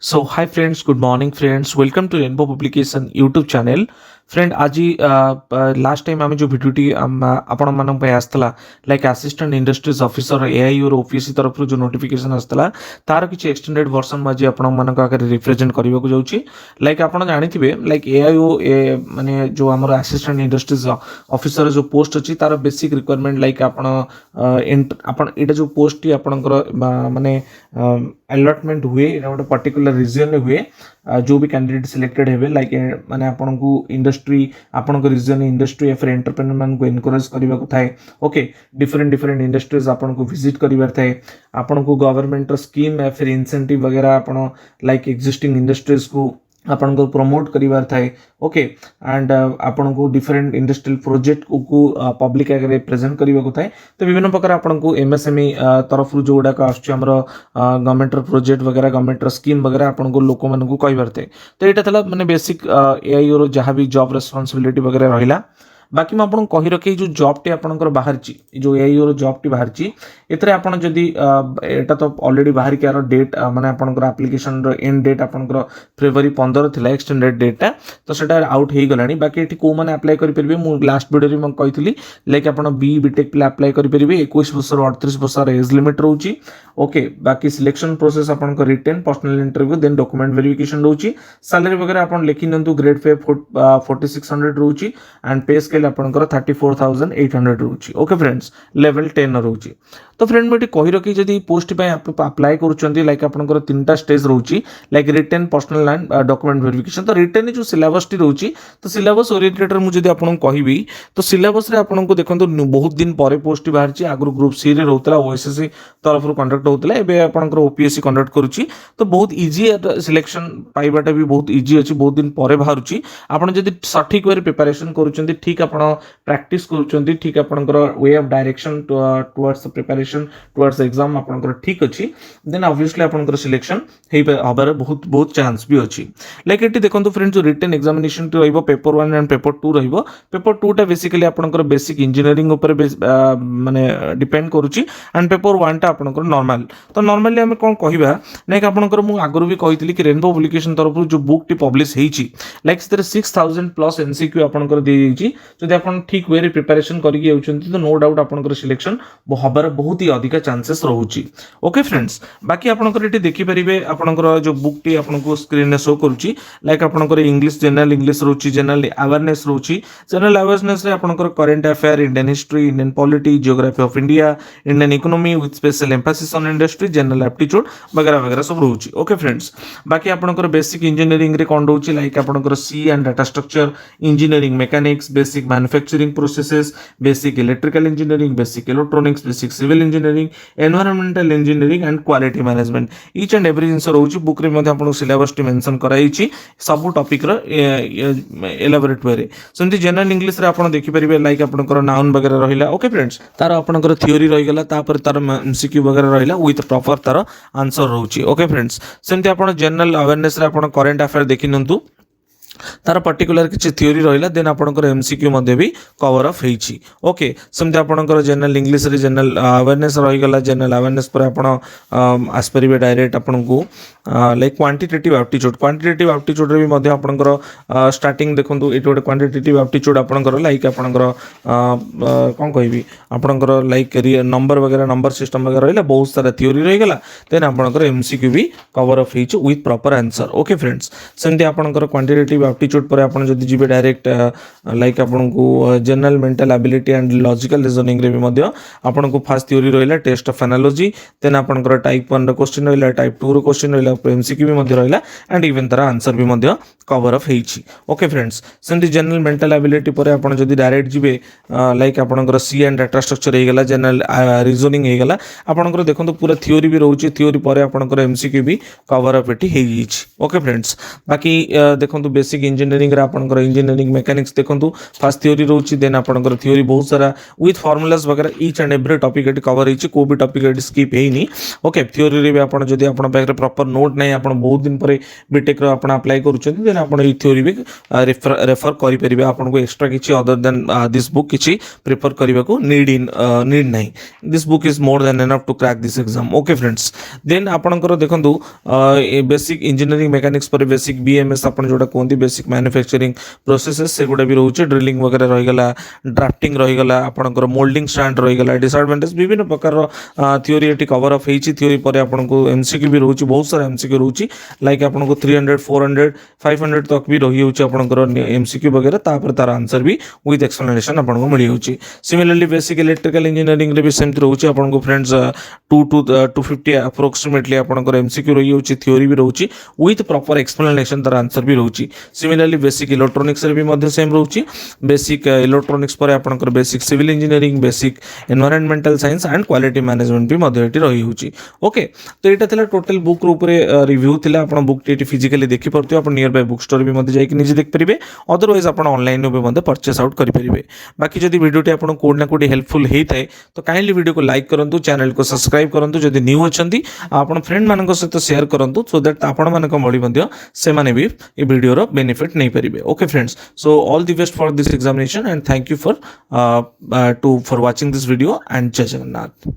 So hi friends, good morning friends. Welcome to Rainbow Publication YouTube channel. Friend आज last time आम जो भिडियोटी आपण मानक आसला like assistant industries officer AI और ओपीएससी तरफ जो नोटिफिकेशन आसला तार किसी एक्सटेंडेड वर्जन आज आपण मानक आगे रिप्रेजेंट करने को जाऊँगी लाइक आपड़ जानी लाइक एआई ओ माने जो आम असिस्टेंट इंडस्ट्रीज ऑफिसर जो पोस्ट अच्छी तार बेसिक रिक्वायरमेंट लाइक आपण एटा जो पोस्ट आपणकर माने अलॉटमेंट हुए गोटे पर्टिकुलर रिजन हुए जो भी कैंडिडेट सिलेक्टेड हेबे लाइक माने आपन को इंडस्ट्री आपन को रीजन इंडस्ट्री या फिर एंटरप्रेन्योर मान को एनकरेज करबा को थाए ओके डिफरेंट इंडस्ट्रीज आपन को विजिट करिवार थाए आपन को गवर्नमेंट स्कीम या फिर इंसेंटिव वगैरह आपन लाइक एग्जिस्टिंग इंडस्ट्रीज को आपन को प्रमोट करिवार थाए ओके एंड आपन को डिफरेंट इंडस्ट्रियल प्रोजेक्ट को पब्लिक आगे प्रेजेंट करबा को थाए तो विभिन्न प्रकार आपन को एमएसएमई तरफ जो गुड़ाक आसुची हमर गवर्नमेंट प्रोजेक्ट वगैरह गवर्नमेंट स्कीम वगैरह आपन को लोक मन को कहिबार थाए तो एटा थला माने बेसिक एआई और जहाँ भी जॉब रेस्पॉन्सिबिलिटी वगैरह रहिला बाकी मैं आपको कही रखे जो जॉब टी आपंकर बाहर जो एआई और जॉब टी बाहर एथरे आपन जदि एटा तो ऑलरेडी बाहर के डेट माने आपनकर एप्लिकेशन रो एंड डेट आपनकर फेब्रुआरी 15 थिला एक्सटेंडेड डेटा तो सेटा आउट हे गलानी बाकी एठी को माने अप्लाई करि परबे मु लास्ट वीडियो रे म कहितली लाइक आपन बी बीटेक प्ले अप्लाई करि परबे 21 वर्ष 38 वर्ष एज लिमिट रहउची ओके बाकी सिलेक्शन प्रोसेस आपनकर written personal interview then document verification रहउची सैलरी वगैरह आपन लिखि नंतु ग्रेड पे 4600 रहउची एंड पे स्केल आपनकर 34800 रहउची ओके फ्रेंड्स लेवल 10 रहउची तो फ्रेंड मोटी कही रखी जदि पोस्ट पे अप्लाई करूछंती लाइक आपनकर तीनटा स्टेज रहउची like written personal and document verification तो रिटन जो सिलेबस टी रहउची तो सिलेबस ओरिएंटेड मु जदि आपन कहबी तो सिलेबस रे आपन को देखंतु बहुत दिन परे पोस्ट बाहरची आगु ग्रुप सी रे रहउतला ओएसएससी तरफ रो कंडक्ट होतला एबे आपनकर ओपीएससी कंडक्ट करूची तो बहुत इजी सिलेक्शन पाइबाटा भी बहुत इजी अछि बहुत दिन परे बाहरची आपन जदि सठिक वे प्रिपरेशन करूछंती ठीक आपन प्रैक्टिस करूछंती ठीक आपनकर way of direction towards preparation towards exam आपनकर ठीक अछि देन ऑब्वियसली आपनकर सिलेक्शन हे हबार बहुत बहुत चांस भी अछि लाइक एटी देखंतु फ्रेंड जो रिटन एग्जामिनेशन टी रहइबो पेपर 1 एंड पेपर 2 रहइबो पेपर 2 टा बेसिकली आपनकर बेसिक इंजीनियरिंग ऊपर माने डिपेंड करूची एंड पेपर 1 टा आपनकर नॉर्मल तो नॉर्मली हम कोन कहिबा लाइक आपनकर मु आगरु भी कहितली कि रेनबो पब्लिकेशन तरफ जो बुक टी पब्लिश हेची लाइक से 6000 प्लस एमसीक्यू आपनकर दे देची जदि आपन ठीक वे रे प्रिपरेशन करिके आउचंती तो नो डाउट आपनकर सिलेक्शन हबार बहुत ही अधिक चांसेस रहउची ओके फ्रेंड्स बाकी आपनकर एटी देखि परिबे आपनकर जो बुक टी आपनको स्क्रीन रे शो करूची लाइक आपनकर इंग्लिश जनरल इंग्लिश रहउची जनरल अवेयरनेस रहउची जनरल अवेयरनेस रे आपनकर current affair Indian history Indian polity geography of India Indian economy with special emphasis on industry general aptitude वगैरह वगैरह सब रहउची ओके फ्रेंड्स बाकी आपनकर बेसिक इंजीनियरिंग रे कोन रहउची लाइक आपनकर C and data structure engineering mechanics basic manufacturing processes basic electrical engineering basic electronics basic civil engineering environmental engineering and quality management each and every जिंस रहउची बुक रे मध्ये आपन सिलेबस टी मेंशन कराइची सब topic रो elaborate वे रे सेंती general English रे आपन देखि परिबे लाइक आपनकर नाउन वगैरह रहिला ओके फ्रेंड्स तार आपनकर थ्योरी रहि गेला तापर तार एमसीक्यू वगैरह रहिला विथ प्रॉपर तार आंसर रहउची ओके फ्रेंड्स सेंती आपन जनरल अवेयरनेस रे आपन करंट अफेयर देखि नंतु तार पर्टिकुलर किसी थ्योरी रहिला देन आपनकर एमसीक्यू मध्ये भी कवर अप हेची ओके सेमते आपनकर जनरल इंग्लिश रे जनरल अवेयरनेस रहि गला जनरल अवेयरनेस पर आपण आस्परिबे डायरेक्ट आपनको लाइक क्वांटिटेटिव एप्टीट्यूड रे भी मध्ये आपनकर स्टार्टिंग देखंतु एट गोटे क्वांटिटेटिव एप्टीट्यूड आपनकर लाइक आपनकर कोन कहबी आपनकर लाइक नंबर वगैरह नंबर सिस्टम वगैरह रहिला बहुत सारा थ्योरी रहि गला देन आपनकर एमसीक्यू भी कवर अप हेची with proper answer okay friends सेमते आपनकर क्वांटिटेटिव एप्टीट्यूड पर आपण जदि जिबे डायरेक्ट लाइक आपण को general mental ability and logical reasoning रे भी मध्ये आपण को फास्ट थ्योरी रहिला टेस्ट ऑफ एनालॉजी देन आपनकर टाइप 1 रो क्वेश्चन रहिला टाइप 2 रो क्वेश्चन रहिला एमसीक्यू भी मध्ये रहिला एंड इवन तारा आंसर भी मध्ये कवर अप हेची ओके फ्रेंड्स सेंती जनरल मेंटल एबिलिटी पर आपण जदि डायरेक्ट जिबे लाइक आपनकर सी एंड डाटा स्ट्रक्चर हे गेला जनरल रीजनिंग हे गेला आपनकर देखंतु पूरा थ्योरी भी रहउची थ्योरी पर आपनकर एमसीक्यू भी कवर अप एटी हे हिची ओके फ्रेंड्स बाकी देखंतु बेसिक इंजीनियरिंग रे आपनकर इंजीनियरिंग मैकेनिक्स देखंतु फास्ट थ्योरी रहउची देन आपनकर थ्योरी बहुत सारा विथ फार्मुलास वगैरह each and every topic eighty cover हिची को भी टॉपिक एटी स्किप हेनी ओके थ्योरी रे भी आपण जदि आपण पाखरे प्रॉपर नोट नहीं आप बहुत दिन पर बीटेक आप अप्लाई करें आप थ्योरी भी रेफर करेंगे आपको एक्सट्रा किसी अदर देन दिस बुक किसी प्रिफर करने को नीड नहीं this book is more than enough to crack this exam okay friends then आपंकर देखो बेसिक इंजीनियरिंग मेकानिक्स पर बेसिक बीएमएस आप जोटा कहते बेसिक मैन्युफैक्चरिंग प्रोसेसेस से गुड़ा भी रोचे ड्रिलिंग वगैरह रहीगला ड्राफ्टिंग रहीगला आपंकर मोल्डिंग स्टैंड रहीगला डिसएडवांटेज विभिन्न प्रकार थ्योरी ये कवर अफ होती थ्योरी पर आपको एमसीक्यू भी रोचे बहुत सारा एमसीक्यू रोचे लाइक आपको 300 400 500 तक भी रही होकर एमसीक्यू वगैरह तापर तार आंसर भी विथ एक्सप्लेनेशन आपको मिल जाऊँगी सिमिलरली बेसिक इलेक्ट्रिकल इंजीनियरिंग भी सेमती रोचे आपको फ्रेंड्स 250 अप्रोक्सीमेटली आपंकर एमसीक्यू रही होची थ्योरी भी रोची विथ प्रॉपर एक्सप्लेनेशन तार आंसर भी रोची सिमिलरली बेसिक इलेक्ट्रॉनिक्स रे भी मध्य सेम रोची बेसिक इलेक्ट्रॉनिक्स पर आपंकर basic civil engineering basic environmental science and quality management भी मध्य रही होची ओके तो यहाँ थिला टोटल बुक ऊपर रिव्यू थिला आपण बुक टी फिजिकली देखि परथि आपण नियर बाय बुक स्टोर भी मध्य जाई कि निजे देख परिबे अदरवाइज आपण ऑनलाइन भी मध्य परचेस आउट करि परिबे बाकी जदि वीडियोटी आपण कोड ना कोडी हेल्पफुल हेई थाए तो काइंडली वीडियो को लाइक करंतु चैनल को सब्सक्राइब करंतु जदि न्यू अछंती आपण फ्रेंड मानक सहित शेयर करंतु सो दैट आपण मानक मळी मध्य से माने भी ए वीडियो रो बेनिफिट नै परिबे okay friends so all the best for this examination and thank you for watching this video and जय जगन्नाथ।